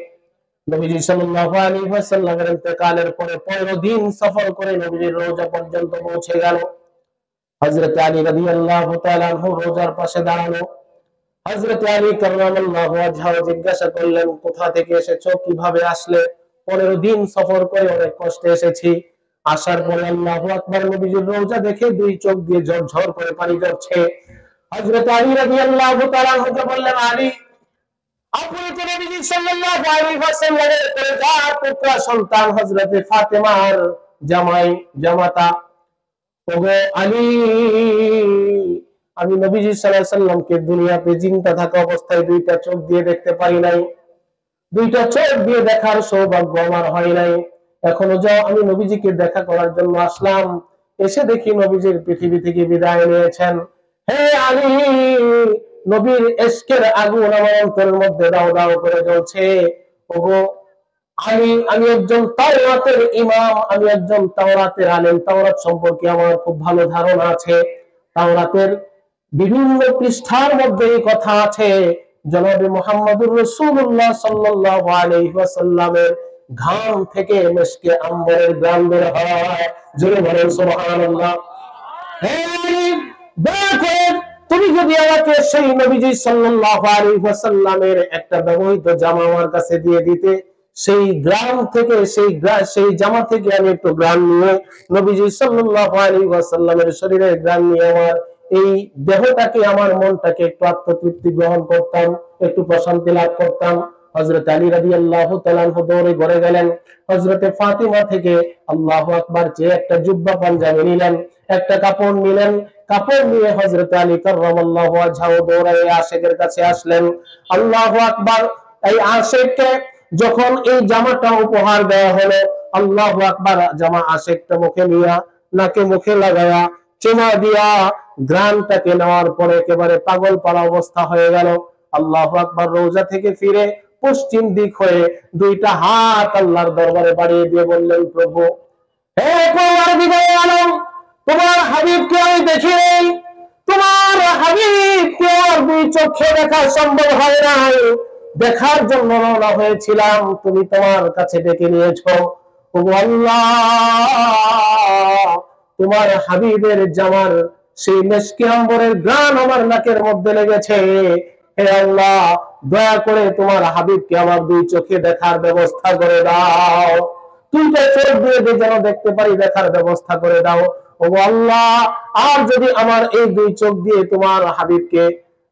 নবীজি সাল্লাল্লাহু আলাইহি ওয়াসাল্লামের ইন্তেকালের পরে 15 দিন সফর করে নবীজির রওজা পর্যন্ত পৌঁছে গেল। হযরত আলী রাদিয়াল্লাহু তাআলা আনহু রওজার পাশে দাঁড়ানো। হযরত আলী কাররামাল্লাহু ওয়াজহাহু জিজ্ঞাসা করলেন, কোথা থেকে এসেছো, কিভাবে আসলে? 15 দিন সফর করে অনেক কষ্টে এসেছি। আসার পরে আল্লাহু আকবার, নবীজির রওজা দেখে দুই চোখ দিয়ে ঝরঝর করে পানি ঝরছে। হযরত আলী রাদিয়াল্লাহু তাআলা আনহুকে বললেন, আলী, আপনি তো নবীজি সাল্লাল্লাহু আলাইহি ওয়াসাল্লামের কলিজার টুকরা সন্তান হযরত ফাতেমার জামাই, জামাতা। ওগো আলী, আমি নবীজি সাল্লাল্লাহু আলাইহি ওয়াসাল্লামকে দুনিয়াতে জিন্দা থাকা অবস্থায় দুইটা চোখ দিয়ে দেখতে পারি নাই, দুইটা চোখ দিয়ে দেখার সৌভাগ্য আমার হয় নাই। এখনো যাও, আমি নবীজিকে দেখা করার জন্য আসলাম। এসে দেখি নবীজির পৃথিবী থেকে বিদায় নিয়েছেন। হে আলী, নবীর ইশকের আগুন আমার অন্তরের মধ্যে দাও দাও করে জ্বলছে। ওগো আলী, আমি একজন তাওরাতের ইমাম, আমি একজন তাওরাতের আলেম। তাওরাত সম্পর্কে আমার খুব ভালো ধারণা আছে। তাওরাতের বিভিন্ন পৃষ্ঠার মধ্যে এই কথা আছে, জনাবে মুহাম্মদুর রাসূলুল্লাহ সাল্লাল্লাহু আলাইহি ওয়াসাল্লামের ঘাম থেকে মিশকে আম্বরের গ্রাম বের হয়। জোরে বলেন সুবহানাল্লাহ। হে আলী, দয়া করে তুমি যদি আমাকে সেই নবীজি সাল্লাল্লাহু আলাইহি ওয়াসাল্লামের একটা ব্যবহৃত জামা আমার কাছে দিয়ে দিতে, সেই গ্রাম থেকে, সেই জামা থেকে আমি একটু গ্রাম নিয়ে নবীজি সাল্লাল্লাহু আলাইহি ওয়াসাল্লামের শরীরের গ্রাম নিয়ে আমার এই দেহটাকে, আমার মনটাকে একটু আত্মতৃপ্তি গ্রহণ করতাম, একটু প্রশান্তি লাভ করতাম। হযরত আলী রাদিয়াল্লাহু তাআলা আনহু দৌড়ে ঘরে গেলেন। হযরতে ফাতিমা থেকে আল্লাহু আকবার চেয়ে একটা জুব্বা পাঞ্জাবি নিলেন, একটা কাপড় নিলেন। কাপড় নিয়ে হযরত আলী কাররামাল্লাহু ওয়াজহাহু দৌড়ে আশিকের কাছে আসলেন। আল্লাহু আকবার, এই আশিককে যখন এই জামাটা উপহার দেওয়া হলো, আল্লাহু আকবার, জামা আশিকটা মুখে নিয়া, নাকে মুখে লাগায়া, চুমা দিয়া গ্রানটাকে নেওয়ার পরে একেবারে পাগল পাড়া অবস্থা হয়ে গেল। আল্লাহু আকবার, রওজা থেকে ফিরে পশ্চিম দিক হয়ে দুইটা হাত আল্লাহর দরবারে বাড়িয়ে দিয়ে বললেন, প্রভু, হে পরওয়ারদিগারে আলম, তোমার হাবিবকে আমি দেখি নাই, তোমার হাবিবকে আমার দুই চোখে দেখা সম্ভব হয় নাই, দেখার জন্য রওনা হয়েছিলাম, তুমি তোমার কাছে ডেকে নিয়েছো। ওগো আল্লাহ, তোমার হাবিবের জামার সেই মিশকে আম্বরের ঘ্রাণ আমার নাকের মধ্যে লেগেছে। হে আল্লাহ, দয়া করে তোমার হাবিবকে আমার দুই চোখে দেখার ব্যবস্থা করে দাও, দুইটা চোখ দিয়ে যেন দেখতে পারি, দেখার ব্যবস্থা করে দাও। ওগো আল্লাহ, আর যদি আমার এই দুই চোখ দিয়ে তোমার হাবিবকে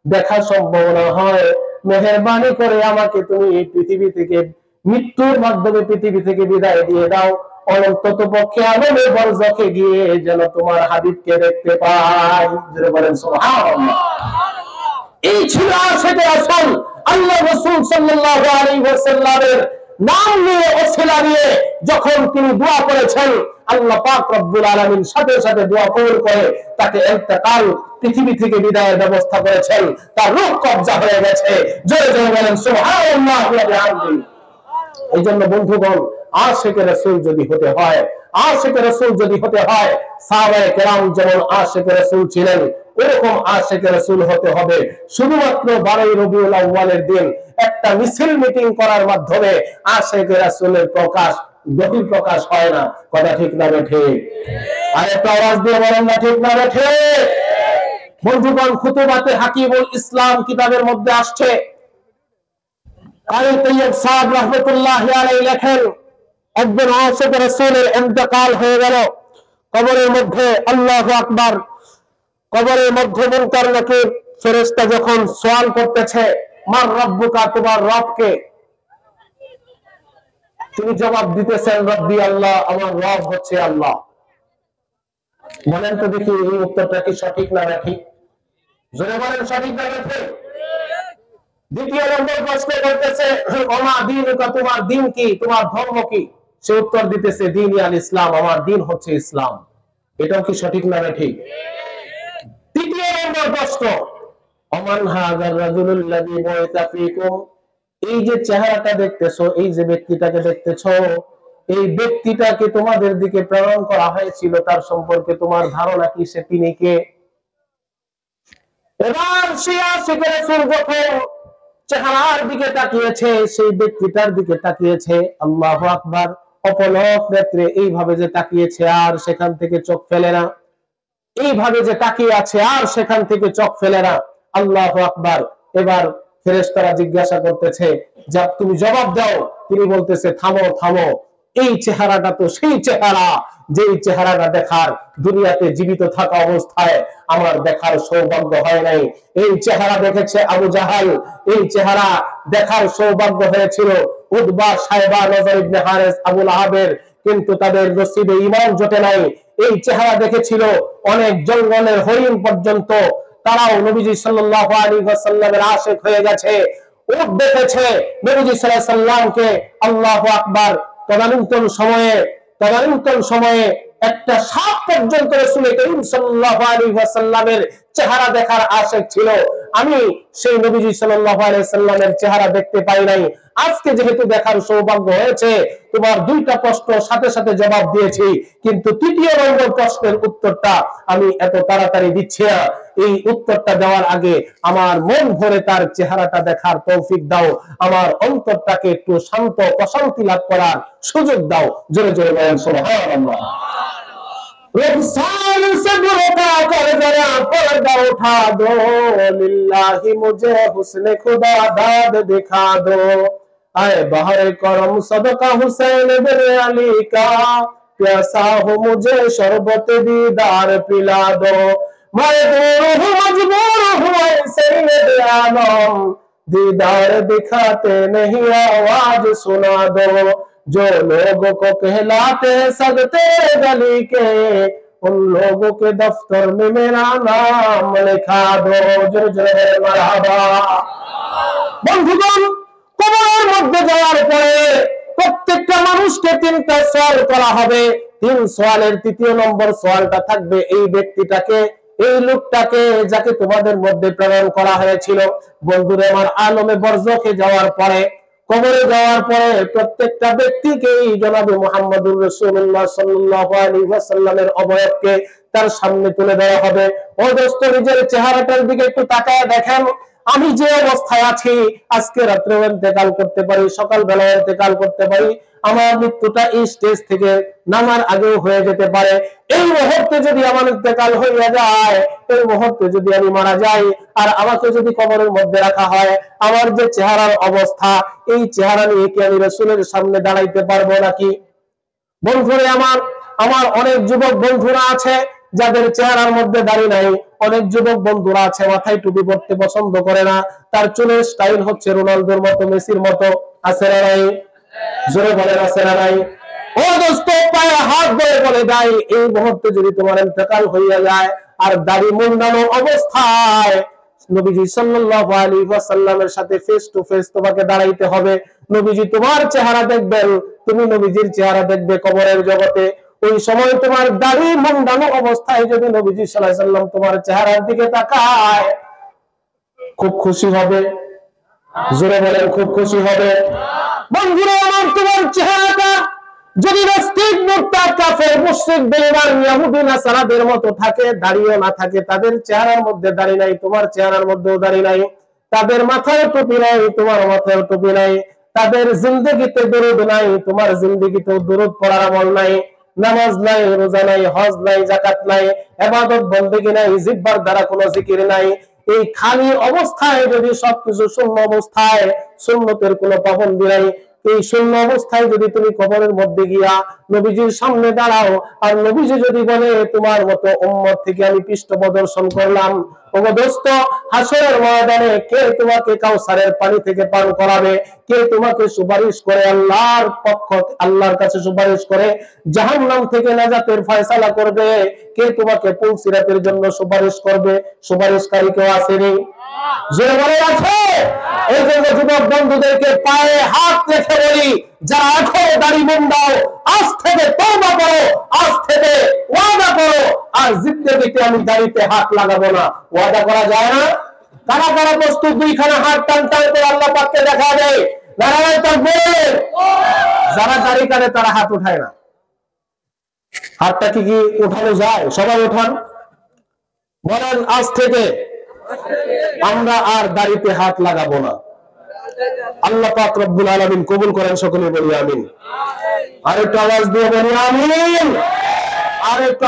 দেখা সম্ভব না হয়, মেহেরবানি করে আমাকে তুমি এই পৃথিবী থেকে, মৃত্যুর মাধ্যমে পৃথিবী থেকে বিদায় দিয়ে দাও। অন্তত পক্ষে আলমে বরজখে গিয়ে যেন তোমার হাবিবকে দেখতে পাই। জোরে বলেন সুবহানাল্লাহ। এই ছিল আশিকে রাসূল। আল্লাহ রাসূল সাল্লাল্লাহু আলাইহি ওয়াসাল্লামের নাম নিয়ে ওসিলা নিয়ে যখন তিনি দোয়া করেছেন, আল্লাহ পাক রব্বুল আলামিন সাথে সাথে দোয়া কবুল করে তাকে ইন্তেকাল, পৃথিবী থেকে বিদায়ের ব্যবস্থা করেছেন। তার রূহ কবজা হয়ে গেছে। জোরে জোরে বলেন সুবহানাল্লাহ ওয়া বিহামদিহি। এই জন্য বন্ধুগণ, আশিকে রাসূল যদি হতে হয়, আশিকে রাসূল যদি হতে হয়, সাহাবায়ে কেরাম যেমন আশিকে রাসূল ছিলেন এরকম আশিকে রাসূল হতে হবে। শুধুমাত্র 12 রবিউল আউয়ালের দিন একটা মিছিল মিটিং করার মাধ্যমে আশিকে রাসূলের প্রকাশ, গতি প্রকাশ হয় না। কথা ঠিক না ঠিক? আর একটা আওয়াজ দিয়ে বলেন না ঠিক না ঠিক? বন্ধুগণ, খুতুবাতে হাকিমুল ইসলাম কিতাবের মধ্যে আসছে, কারি তৈয়ব সাহেব রাহমাতুল্লাহি আলাইহি লেখেন, একজন আশিকে রাসূলের ইন্তেকাল হয়ে গেল। কবরের মধ্যে আল্লাহু আকবার, কবরের মধ্যে মুনকার নাকির ফেরেশতা যখন সওয়াল করতেছে, মার রাব্বুকা, তোমার রব কে? তিনি জবাব দিতেছেন, রব্বি আল্লাহ, আমার রব হচ্ছে আল্লাহ। বলেন তো দেখি এই উত্তরটা কি সঠিক না ঠিক? জোরে বলেন সঠিক না ঠিক? দ্বিতীয় নম্বর প্রশ্ন করতেছে, ওমা দীনুকা, তোমার দিন কি, তোমার ধর্ম কি? সে উত্তর দিতেছে, দীনি আল ইসলাম, আমার দিন হচ্ছে ইসলাম। এটাও কি সঠিক না ঠিক? তৃতীয় নম্বর প্রশ্ন, ওমান হাযার রাজুলুল্লাযী বুইসা ফীকুম, এই যে চেহারাটা দেখতেছো, এই যে ব্যক্তিটাকে দেখতেছো, এই ব্যক্তিটাকে তোমাদের দিকে প্রেরণ করা হয়েছিল, তার সম্পর্কে তোমার ধারণা কি? সে তিনি কে? এবার সে আশিকে রাসূল যখন চেহারার দিকে তাকিয়েছে, সেই ব্যক্তিটার দিকে তাকিয়েছে, আল্লাহু আকবার, অপলক নেত্রে এইভাবে যে তাকিয়েছে আর সেখান থেকে চোখ ফেলে না, এইভাবে যে তাকিয়ে আছে আর সেখান থেকে চোখ ফেলে না, আল্লাহু আকবার। এবার ফেরেশতারা জিজ্ঞাসা করতেছে, যা তুমি জবাব দাও। তিনি বলতেছে, থামো থামো, এই চেহারাটা তো সেই চেহারা যেই চেহারাটা দেখার দুনিয়াতে জীবিত থাকা অবস্থায় আমার দেখার সৌভাগ্য হয় নাই। এই চেহারা দেখেছে আবু জাহাল, এই চেহারা দেখার সৌভাগ্য হয়েছিল উতবা, সাইবা, নজর ইবনে হারিস, আবু লাহাবের, কিন্তু তাদের নসিবে ঈমান জোটে নাই। এই চেহারা দেখেছিল অনেক জঙ্গলের হরিণ পর্যন্ত, তারাও নবীজি সাল্লাল্লাহু আলাইহি ওয়াসাল্লামের আশিক হয়ে গেছে। উট দেখেছে নবীজি সাল্লাল্লাহু আলাইহি ওয়াসাল্লামকে, আল্লাহু আকবার। তদানীন্তন সময়ে একটা সাপ পর্যন্ত রাসূল করিম সাল্লাল্লাহু আলাইহি ওয়াসাল্লামের চেহারা দেখার আশিক ছিল। আমি সেই নবীজি সাল্লাল্লাহু আলাইহি ওয়াসাল্লামের চেহারা দেখতে পাই নাই। আজকে যেহেতু দেখার সৌভাগ্য হয়েছে, তোমার দুইটা প্রশ্ন সাথে সাথে জবাব দিয়েছি, কিন্তু তৃতীয় নম্বর প্রশ্নের উত্তরটা আমি এত তাড়াতাড়ি দিচ্ছি না। এই উত্তরটা দেওয়ার আগে আমার মন ভরে তার চেহারাটা দেখার তৌফিক দাও, আমার অন্তরটাকে একটু শান্ত প্রশান্তি লাভ করার সুযোগ দাও। জোরে জোরে বলেন সুবহানাল্লাহ। रुखसार से बुरका कर जरा पर्दा उठा दो, लिल्लाही मुझे हुस्न खुदा दाद दिखा दो, आए बहर करम सदका हुसैन बिन अली का, प्यासा हो मुझे शरबत दीदार पिला दो, मैं दूर हूँ मजबूर हूँ सैयद आलम, दीदार दिखाते नहीं आवाज सुना दो, जो लोगों को कहलाते सदते गली के, उन लोगों के दफ्तर में मेरा नाम लिखा दो। मरहबा। বন্ধুগণ, কবরের মধ্যে যাওয়ার পরে প্রত্যেকটা মানুষকে তিনটা সওয়াল করা হবে। তিন সওয়ালের তৃতীয় নম্বর সওয়ালটা থাকবে এই ব্যক্তিটাকে, এই লোকটাকে যাকে তোমাদের মধ্যে প্রেরণ করা হয়েছিল। বন্ধুরা আমার, আলমে বরজখে যাওয়ার পরে, কবরে যাওয়ার পরে প্রত্যেকটা ব্যক্তিকেই জনাবে মুহাম্মদুর রাসূলুল্লাহ সাল্লাল্লাহু আলাইহি ওয়াসাল্লামের অবয়বকে তার সামনে তুলে দেওয়া হবে। ও দোস্ত, নিজের চেহারাটার দিকে একটু তাকায় দেখেন, আমি যে অবস্থায় আছি, আজকে রাত্রে ইন্তেকাল করতে পারি, সকালবেলা ইন্তেকাল করতে পারি, আমার মৃত্যুটা এই স্টেজ থেকে নামার আগেও হয়ে যেতে পারে। এই মুহূর্তে যদি আমার ইন্তেকাল হয়ে যায়, এই মুহূর্তে যদি আমি মারা যাই আর আমাকে যদি কবরের মধ্যে রাখা হয়, আমার যে চেহারার অবস্থা, এই চেহারা নিয়ে কি আমি রাসূলের সামনে দাঁড়াইতে পারবো নাকি? বন্ধুরা আমার অনেক যুবক বন্ধুরা আছে যাদের চেহারার মধ্যে দাড়ি নাই, অনেক যুবক বন্ধুরা আছে মাথায় টুপি পরতে পছন্দ করে না, তার চুলের স্টাইল হচ্ছে রোনালদোর মতো, মেসির মতো। আছে না নাই? জোরে বলেন আছে না নাই? ও দোস্ত, পায়ে হাত ধরে বলে দেয়, এই মুহূর্তে যদি তোমার ইন্তেকাল হইয়া যায় আর দাড়ি মুন্ডানো অবস্থায় নবীজি সাল্লাল্লাহু আলাইহি ওয়াসাল্লামের সাথে ফেস টু ফেস তোমাকে দাঁড়াইতে হবে। নবীজি তোমার চেহারা দেখবেন, তুমি নবীজির চেহারা দেখবে কবরের জগতে। ওই সময় তোমার দাড়ি মুন্ডানো অবস্থায় যদি নবীজি সাল্লাল্লাহু আলাইহি ওয়াসাল্লাম তোমার চেহারার দিকে তাকায়, খুব খুশি হবে। জোরে বলেন, খুব খুশি হবে। বন্ধুরা আমার, তোমার চেহারাটা যদি নাস্তিক, মুরতাদ, কাফের, মুশরিক, বেঈমান, ইহুদি, নাসারাদের মতো থাকে, দাড়িও না থাকে, তাদের চেহারার মধ্যে দাড়ি নাই, তোমার চেহারার মধ্যেও দাড়ি নাই, তাদের মাথায় টুপি নাই, তোমার মাথায় টুপি নাই, তাদের জিন্দেগিতে দরুদ নাই, তোমার জিন্দেগিতেও দরুদ পড়ার আমল নাই, নামাজ নাই, রোজা নাই, হজ নাই, যাকাত নাই, ইবাদত বন্দেগী নাই, জিহ্বার দ্বারা কোনো জিকির নাই। এই খালি অবস্থায় যদি সবকিছু শূন্য অবস্থায়, সুন্নতের কোনো পাবন্দি নাই, এই শূন্য অবস্থায় যদি তুমি কবরের মধ্যে গিয়া নবীজির সামনে দাঁড়াও, আর নবীজি যদি বলে তোমার মতো উম্মত থেকে আমি পৃষ্ঠ প্রদর্শন করলাম, ওগো দোস্ত, হাসরের ময়দানে কে তোমাকে কাউসারের পানি থেকে পান করাবে? কে তোমাকে সুপারিশ করে আল্লাহর পক্ষ, আল্লাহর কাছে সুপারিশ করে জাহান্নাম থেকে নাজাতের ফয়সালা করবে? কে তোমাকে পুলসিরাতের জন্য সুপারিশ করবে? সুপারিশকারী কেউ আসেনি? যে বলে আছে। এই জন্য যুবক বন্ধুদেরকে পায়ে হাত রেখে বলি, যারা এখনো দাড়ি মুন্ডাও, আজ থেকে তওবা করো, আজ থেকে ওয়াদা করো, আর জিন্দেগিতে আমি দাড়িতে হাত লাগাবো না। ওয়াদা করা যায় না? কারা কারা প্রস্তুত দুইখানা হাত টান টান করে আল্লাহ পাককে দেখা দেয়? নারায়ে তাকবীর। যারা দাড়ি কাটে তারা হাত উঠায় না। হাতটা কি উঠানো যায়? সবাই উঠান, বলেন আজ থেকে আমরা আর দাড়িতে হাত লাগাবো না। আল্লাহ পাক রব্বুল আলামিন কবুল করেন, সকলে বলি আমিন। আরেকটু আওয়াজ দিয়ে বলি আমিন। আরেকটু